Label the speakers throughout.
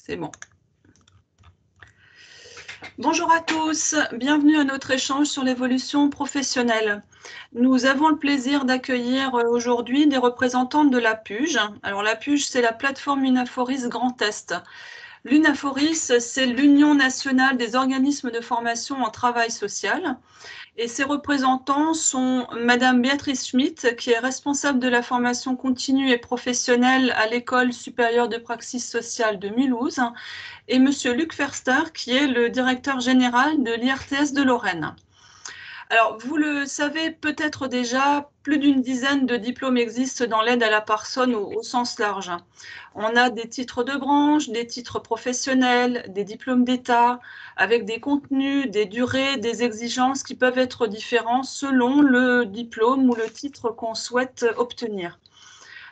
Speaker 1: C'est bon. Bonjour à tous, bienvenue à notre échange sur l'évolution professionnelle. Nous avons le plaisir d'accueillir aujourd'hui des représentantes de la PUGE. Alors la PUGE, c'est la plateforme Unaforis Grand Est. L'Unaforis, c'est l'Union nationale des organismes de formation en travail social. Et ses représentants sont Madame Béatrice Schmitt, qui est responsable de la formation continue et professionnelle à l'École supérieure de praxis sociale de Mulhouse, et Monsieur Luc Ferster, qui est le directeur général de l'IRTS de Lorraine. Alors, vous le savez peut-être déjà, plus d'une dizaine de diplômes existent dans l'aide à la personne au sens large. On a des titres de branche, des titres professionnels, des diplômes d'État, avec des contenus, des durées, des exigences qui peuvent être différents selon le diplôme ou le titre qu'on souhaite obtenir.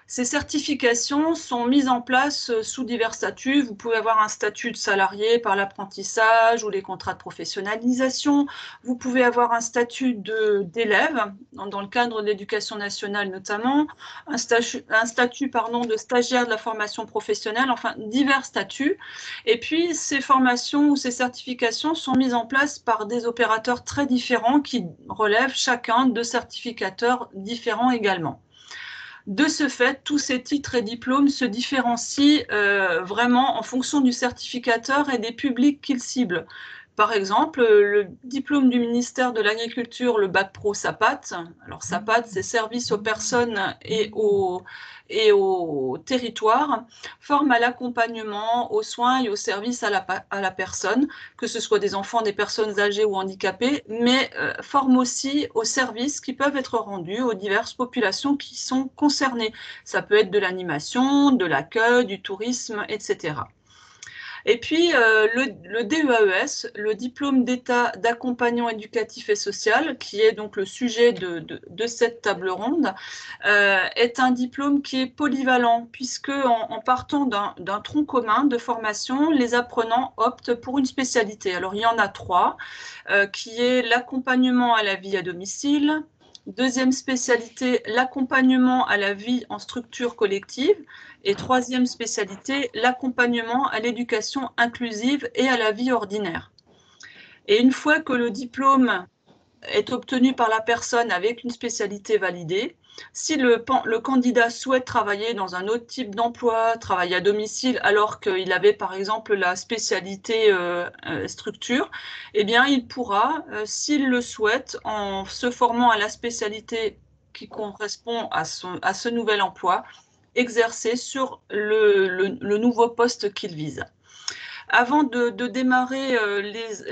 Speaker 1: Ces certifications sont mises en place sous divers statuts. Vous pouvez avoir un statut de salarié par l'apprentissage ou les contrats de professionnalisation. Vous pouvez avoir un statut d'élève, dans le cadre de l'éducation nationale notamment, un statut de stagiaire de la formation professionnelle, enfin divers statuts. Et puis ces formations ou ces certifications sont mises en place par des opérateurs très différents qui relèvent chacun de certificateurs différents également. De ce fait, tous ces titres et diplômes se différencient vraiment en fonction du certificateur et des publics qu'ils ciblent. Par exemple, le diplôme du ministère de l'Agriculture, le Bac Pro SAPAT, alors SAPAT, c'est service aux personnes et au territoire, forme à l'accompagnement, aux soins et aux services à la personne, que ce soit des enfants, des personnes âgées ou handicapées, mais forme aussi aux services qui peuvent être rendus aux diverses populations qui sont concernées. Ça peut être de l'animation, de l'accueil, du tourisme, etc. Et puis, le DEAES, le diplôme d'État d'accompagnant éducatif et social, qui est donc le sujet de cette table ronde, est un diplôme qui est polyvalent, puisque en partant d'un tronc commun de formation, les apprenants optent pour une spécialité. Alors, il y en a trois, qui est l'accompagnement à la vie à domicile. Deuxième spécialité, l'accompagnement à la vie en structure collective. Et troisième spécialité, l'accompagnement à l'éducation inclusive et à la vie ordinaire. Et une fois que le diplôme est obtenu par la personne avec une spécialité validée, si le candidat souhaite travailler dans un autre type d'emploi, travailler à domicile, alors qu'il avait par exemple la spécialité structure, eh bien il pourra, s'il le souhaite, en se formant à la spécialité qui correspond à ce nouvel emploi, exercer sur le nouveau poste qu'il vise. Avant de démarrer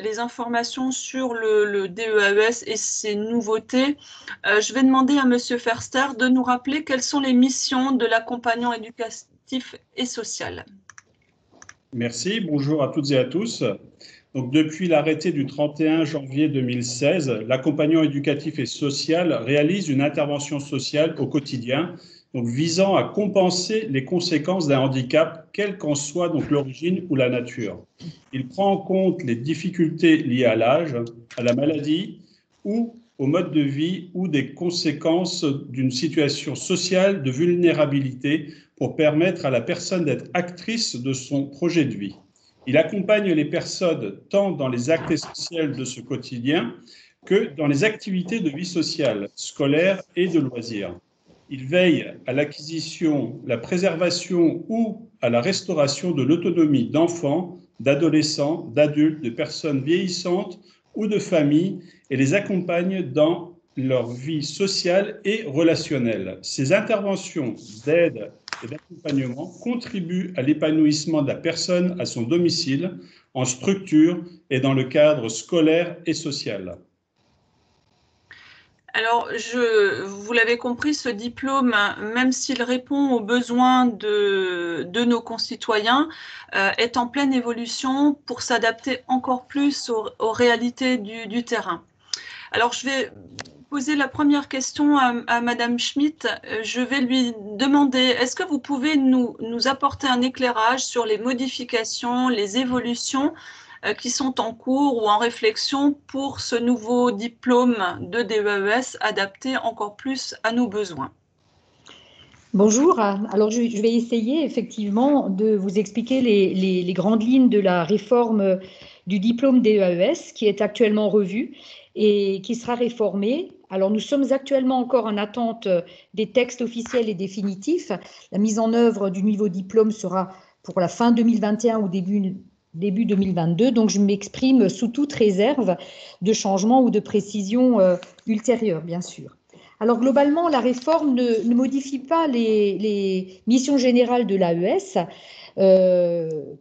Speaker 1: les informations sur le DEAES et ses nouveautés, je vais demander à Monsieur Ferster de nous rappeler quelles sont les missions de l'accompagnant éducatif et social.
Speaker 2: Merci, bonjour à toutes et à tous. Donc, depuis l'arrêté du 31 janvier 2016, l'accompagnant éducatif et social réalise une intervention sociale au quotidien, donc visant à compenser les conséquences d'un handicap, quelle qu'en soit donc l'origine ou la nature. Il prend en compte les difficultés liées à l'âge, à la maladie ou au mode de vie ou des conséquences d'une situation sociale de vulnérabilité pour permettre à la personne d'être actrice de son projet de vie. Il accompagne les personnes tant dans les actes essentiels de ce quotidien que dans les activités de vie sociale, scolaire et de loisirs. Il veille à l'acquisition, la préservation ou à la restauration de l'autonomie d'enfants, d'adolescents, d'adultes, de personnes vieillissantes ou de familles et les accompagne dans leur vie sociale et relationnelle. Ces interventions d'aide et d'accompagnement contribuent à l'épanouissement de la personne à son domicile, en structure et dans le cadre scolaire et social.
Speaker 1: Alors, vous l'avez compris, ce diplôme, même s'il répond aux besoins de nos concitoyens, est en pleine évolution pour s'adapter encore plus aux réalités du terrain. Alors, je vais poser la première question à Madame Schmitt. Je vais lui demander, est-ce que vous pouvez nous apporter un éclairage sur les modifications, les évolutions qui sont en cours ou en réflexion pour ce nouveau diplôme de DEAES adapté encore plus à nos besoins?
Speaker 3: Bonjour, alors je vais essayer effectivement de vous expliquer les grandes lignes de la réforme du diplôme DEAES qui est actuellement revue et qui sera réformée. Alors nous sommes actuellement encore en attente des textes officiels et définitifs. La mise en œuvre du niveau diplôme sera pour la fin 2021 ou début 2022, donc je m'exprime sous toute réserve de changement ou de précision ultérieure, bien sûr. Alors globalement, la réforme ne modifie pas les missions générales de l'AES,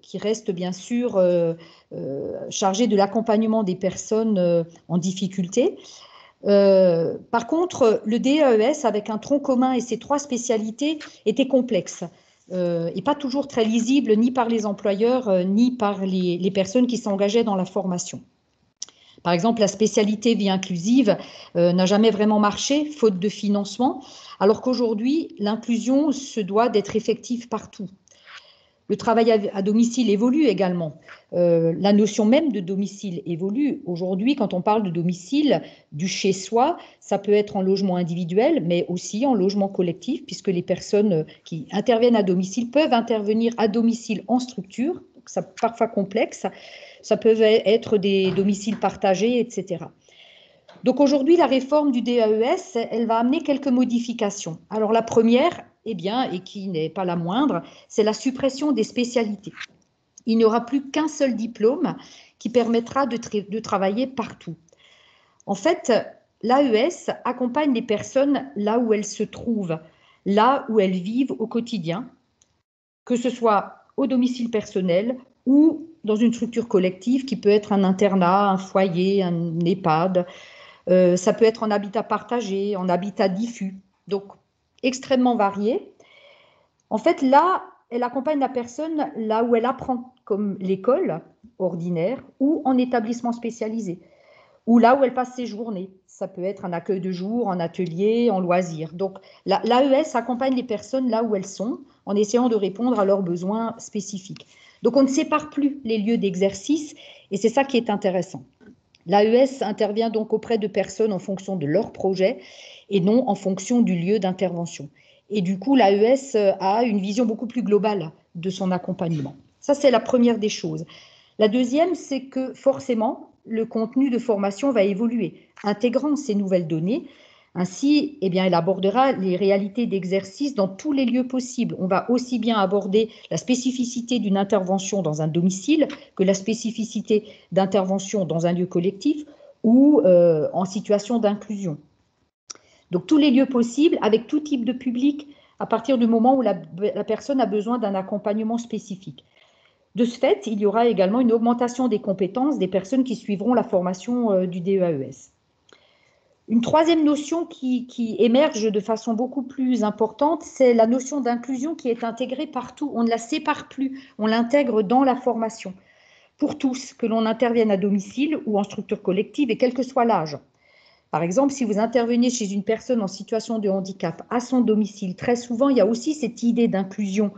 Speaker 3: qui restent bien sûr chargées de l'accompagnement des personnes en difficulté. Par contre, le DEAES, avec un tronc commun et ses 3 spécialités, était complexe et pas toujours très lisible ni par les employeurs ni par les personnes qui s'engageaient dans la formation. Par exemple, la spécialité vie inclusive n'a jamais vraiment marché, faute de financement, alors qu'aujourd'hui, l'inclusion se doit d'être effective partout. Le travail à domicile évolue également. La notion même de domicile évolue. Aujourd'hui, quand on parle de domicile, du chez-soi, ça peut être en logement individuel, mais aussi en logement collectif, puisque les personnes qui interviennent à domicile peuvent intervenir à domicile en structure, donc c'est parfois complexe. Ça peut être des domiciles partagés, etc. Donc aujourd'hui, la réforme du DAES, elle va amener quelques modifications. Alors la première, eh bien, et qui n'est pas la moindre, c'est la suppression des spécialités. Il n'y aura plus qu'un seul diplôme qui permettra de travailler partout. En fait, l'AES accompagne les personnes là où elles se trouvent, là où elles vivent au quotidien, que ce soit au domicile personnel ou dans une structure collective qui peut être un internat, un foyer, un EHPAD. Ça peut être en habitat partagé, en habitat diffus, donc extrêmement varié. En fait, là, elle accompagne la personne là où elle apprend, comme l'école ordinaire ou en établissement spécialisé, ou là où elle passe ses journées. Ça peut être un accueil de jour, en atelier, en loisir. Donc, l'AES accompagne les personnes là où elles sont, en essayant de répondre à leurs besoins spécifiques. Donc, on ne sépare plus les lieux d'exercice, et c'est ça qui est intéressant. L'AES intervient donc auprès de personnes en fonction de leur projet et non en fonction du lieu d'intervention. Et du coup, l'AES a une vision beaucoup plus globale de son accompagnement. Ça, c'est la première des choses. La deuxième, c'est que forcément, le contenu de formation va évoluer, intégrant ces nouvelles données. Ainsi, eh bien, elle abordera les réalités d'exercice dans tous les lieux possibles. On va aussi bien aborder la spécificité d'une intervention dans un domicile que la spécificité d'intervention dans un lieu collectif ou en situation d'inclusion. Donc, tous les lieux possibles, avec tout type de public, à partir du moment où la personne a besoin d'un accompagnement spécifique. De ce fait, il y aura également une augmentation des compétences des personnes qui suivront la formation du DEAES. Une troisième notion qui émerge de façon beaucoup plus importante, c'est la notion d'inclusion qui est intégrée partout. On ne la sépare plus, on l'intègre dans la formation. Pour tous, que l'on intervienne à domicile ou en structure collective et quel que soit l'âge. Par exemple, si vous intervenez chez une personne en situation de handicap à son domicile, très souvent, il y a aussi cette idée d'inclusion,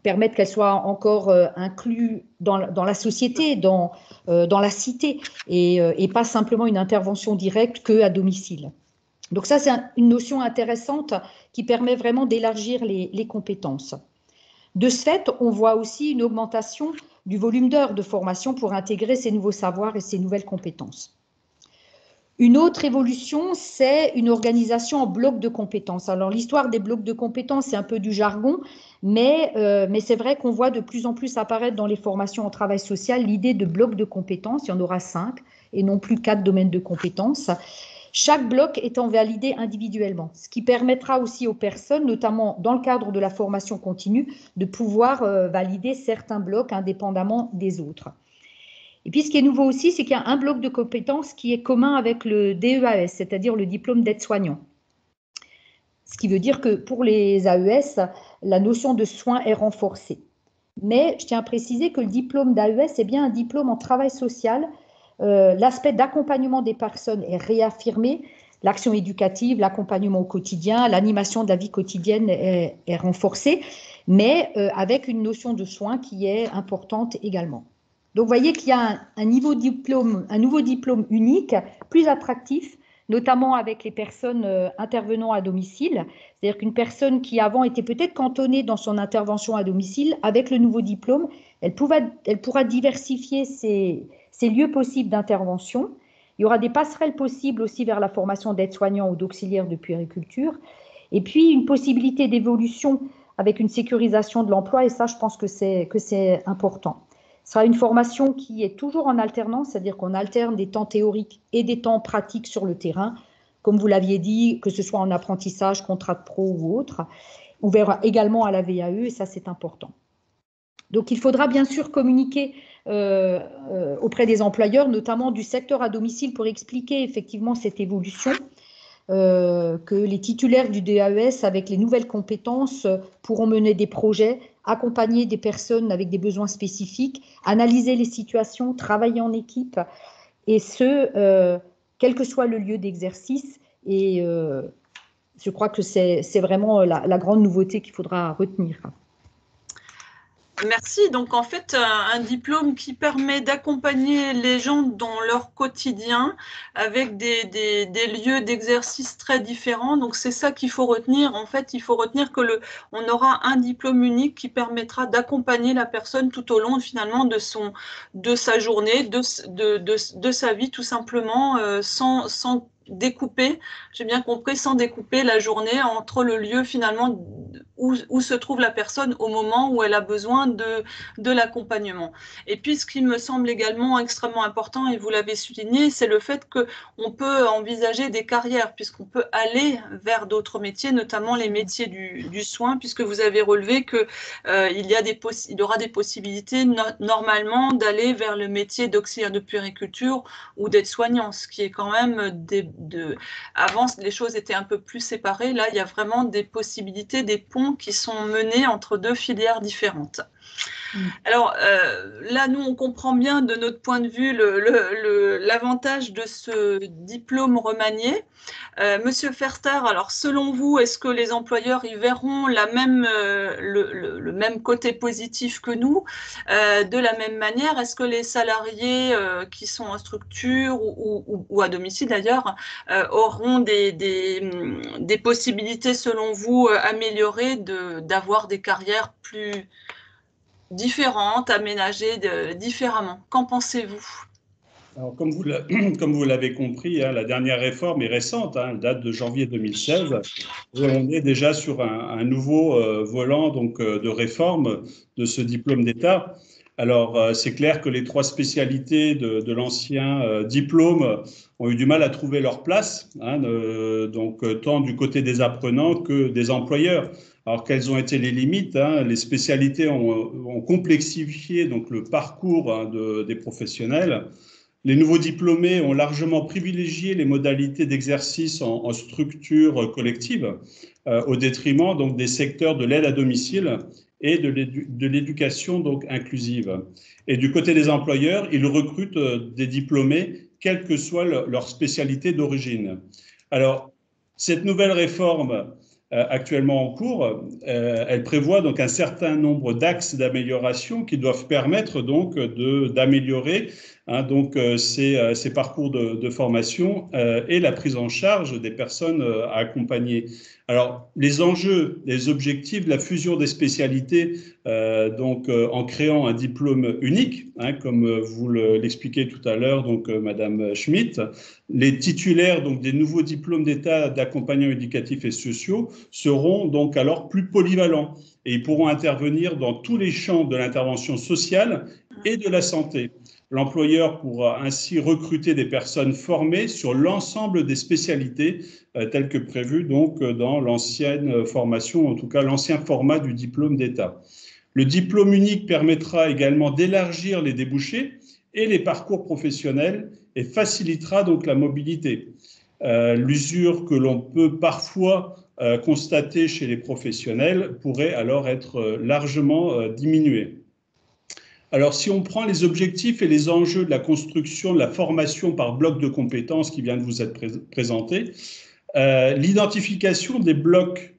Speaker 3: permettre qu'elle soit encore inclue dans la société, dans la cité, et pas simplement une intervention directe qu'à domicile. Donc ça, c'est une notion intéressante qui permet vraiment d'élargir les compétences. De ce fait, on voit aussi une augmentation du volume d'heures de formation pour intégrer ces nouveaux savoirs et ces nouvelles compétences. Une autre évolution, c'est une organisation en blocs de compétences. Alors, l'histoire des blocs de compétences, c'est un peu du jargon, mais c'est vrai qu'on voit de plus en plus apparaître dans les formations en travail social l'idée de blocs de compétences. Il y en aura 5 et non plus 4 domaines de compétences. Chaque bloc étant validé individuellement, ce qui permettra aussi aux personnes, notamment dans le cadre de la formation continue, de pouvoir valider certains blocs indépendamment des autres. Et puis, ce qui est nouveau aussi, c'est qu'il y a un bloc de compétences qui est commun avec le DEAES, c'est-à-dire le diplôme d'aide-soignant. Ce qui veut dire que pour les AES, la notion de soins est renforcée. Mais je tiens à préciser que le diplôme d'AES est bien un diplôme en travail social. L'aspect d'accompagnement des personnes est réaffirmé. L'action éducative, l'accompagnement au quotidien, l'animation de la vie quotidienne est renforcée, mais avec une notion de soins qui est importante également. Donc, vous voyez qu'il y a un nouveau diplôme unique, plus attractif, notamment avec les personnes intervenant à domicile. C'est-à-dire qu'une personne qui avant était peut-être cantonnée dans son intervention à domicile, avec le nouveau diplôme, elle pourra diversifier ses lieux possibles d'intervention. Il y aura des passerelles possibles aussi vers la formation d'aide-soignant ou d'auxiliaire de puériculture. Et puis, une possibilité d'évolution avec une sécurisation de l'emploi. Et ça, je pense que c'est important. Ce sera une formation qui est toujours en alternance, c'est-à-dire qu'on alterne des temps théoriques et des temps pratiques sur le terrain, comme vous l'aviez dit, que ce soit en apprentissage, contrat de pro ou autre, ouvert également à la VAE, et ça, c'est important. Donc, il faudra bien sûr communiquer auprès des employeurs, notamment du secteur à domicile, pour expliquer effectivement cette évolution, que les titulaires du DAES, avec les nouvelles compétences, pourront mener des projets, accompagner des personnes avec des besoins spécifiques, analyser les situations, travailler en équipe, et ce, quel que soit le lieu d'exercice. Et je crois que c'est vraiment la grande nouveauté qu'il faudra retenir.
Speaker 1: Merci. Donc, en fait, un diplôme qui permet d'accompagner les gens dans leur quotidien avec des lieux d'exercice très différents. Donc, c'est ça qu'il faut retenir. En fait, il faut retenir que on aura un diplôme unique qui permettra d'accompagner la personne tout au long, finalement, de sa journée, de sa vie, tout simplement, sans découper, j'ai bien compris, sans découper la journée entre le lieu finalement où se trouve la personne au moment où elle a besoin de l'accompagnement. Et puis ce qui me semble également extrêmement important, et vous l'avez souligné, c'est le fait qu'on peut envisager des carrières, puisqu'on peut aller vers d'autres métiers, notamment les métiers du soin, puisque vous avez relevé qu'il y aura des possibilités normalement d'aller vers le métier d'auxiliaire de puériculture ou d'aide-soignant, ce qui est quand même avant, les choses étaient un peu plus séparées. Là, il y a vraiment des possibilités, des ponts qui sont menés entre deux filières différentes. Alors là, nous, on comprend bien de notre point de vue l'avantage de ce diplôme remanié. Monsieur Ferster, alors selon vous, est-ce que les employeurs y verront le même côté positif que nous? De la même manière, est-ce que les salariés qui sont en structure ou à domicile d'ailleurs auront des possibilités, selon vous, améliorées d'avoir des carrières plus différentes, aménagées différemment? Qu'en pensez-vous?
Speaker 2: Alors, comme vous l'avez compris, hein, la dernière réforme est récente, hein, elle date de janvier 2016. Et on est déjà sur un nouveau volant donc, de réforme de ce diplôme d'État. Alors, c'est clair que les trois spécialités de l'ancien diplôme ont eu du mal à trouver leur place, hein, donc tant du côté des apprenants que des employeurs. Alors, quelles ont été les limites, hein? Les spécialités ont complexifié donc, le parcours, hein, des professionnels. Les nouveaux diplômés ont largement privilégié les modalités d'exercice en structure collective, au détriment donc, des secteurs de l'aide à domicile et de l'éducation donc inclusive. Et du côté des employeurs, ils recrutent des diplômés, quelle que soit leur spécialité d'origine. Alors, cette nouvelle réforme actuellement en cours, elle prévoit donc un certain nombre d'axes d'amélioration qui doivent permettre donc d'améliorer hein, donc ces parcours de formation et la prise en charge des personnes à accompagner. Alors, les enjeux, les objectifs de la fusion des spécialités, en créant un diplôme unique, hein, comme vous l'expliquez tout à l'heure, donc Madame Schmitt, les titulaires donc des nouveaux diplômes d'État d'accompagnants éducatifs et sociaux seront donc alors plus polyvalents et ils pourront intervenir dans tous les champs de l'intervention sociale et de la santé. L'employeur pourra ainsi recruter des personnes formées sur l'ensemble des spécialités telles que prévues donc dans l'ancienne formation, en tout cas l'ancien format du diplôme d'État. Le diplôme unique permettra également d'élargir les débouchés et les parcours professionnels et facilitera donc la mobilité. L'usure que l'on peut parfois constater chez les professionnels pourrait alors être largement diminuée. Alors, si on prend les objectifs et les enjeux de la construction de la formation par bloc de compétences qui vient de vous être présenté, l'identification des blocs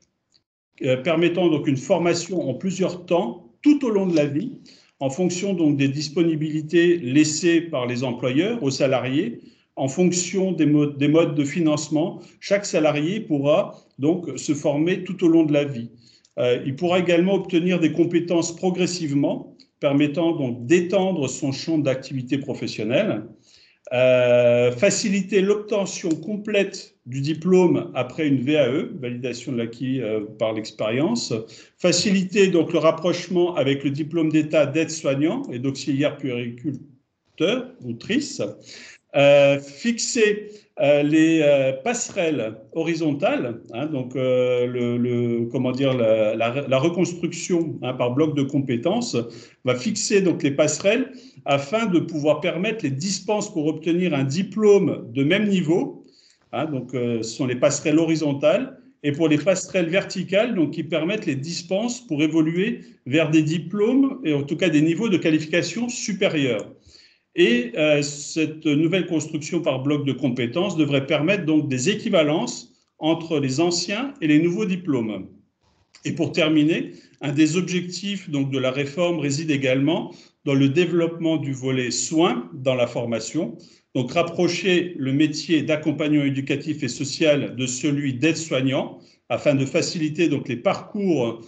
Speaker 2: permettant donc une formation en plusieurs temps tout au long de la vie, en fonction donc des disponibilités laissées par les employeurs aux salariés, en fonction des modes de financement. Chaque salarié pourra donc se former tout au long de la vie. Il pourra également obtenir des compétences progressivement, permettant donc d'étendre son champ d'activité professionnelle. Faciliter l'obtention complète du diplôme après une VAE, validation de l'acquis par l'expérience. Faciliter donc le rapprochement avec le diplôme d'État d'aide-soignant et d'auxiliaire puériculteur ou TRIS. Fixer les passerelles horizontales, hein, donc comment dire, la reconstruction par bloc de compétences va fixer donc les passerelles afin de pouvoir permettre les dispenses pour obtenir un diplôme de même niveau. Hein, donc ce sont les passerelles horizontales. Et pour les passerelles verticales, donc, qui permettent les dispenses pour évoluer vers des diplômes et en tout cas des niveaux de qualification supérieurs. Et cette nouvelle construction par bloc de compétences devrait permettre donc des équivalences entre les anciens et les nouveaux diplômes. Et pour terminer, un des objectifs donc, de la réforme réside également dans le développement du volet soins dans la formation. Donc rapprocher le métier d'accompagnant éducatif et social de celui d'aide-soignant afin de faciliter donc, les parcours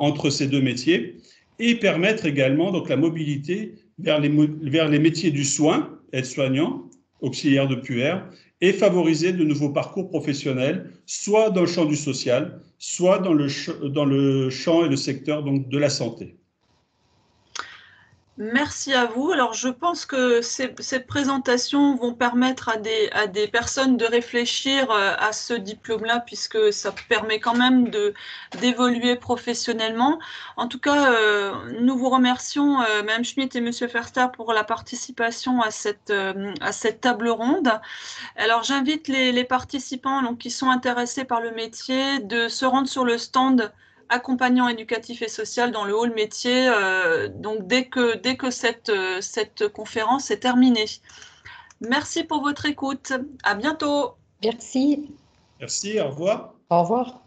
Speaker 2: entre ces deux métiers et permettre également donc, la mobilité vers les métiers du soin, aide-soignant, auxiliaire de puer, et favoriser de nouveaux parcours professionnels, soit dans le champ du social, soit dans le champ et le secteur donc, de la santé.
Speaker 1: Merci à vous. Alors, je pense que ces présentations vont permettre à des personnes de réfléchir à ce diplôme-là, puisque ça permet quand même d'évoluer professionnellement. En tout cas, nous vous remercions, Mme Schmitt et M. Ferster, pour la participation à cette table ronde. Alors, j'invite les participants donc, qui sont intéressés par le métier de se rendre sur le stand accompagnant éducatif et social dans le hall métier, donc dès que cette conférence est terminée. Merci pour votre écoute. À bientôt.
Speaker 3: Merci.
Speaker 2: Merci, au revoir.
Speaker 3: Au revoir.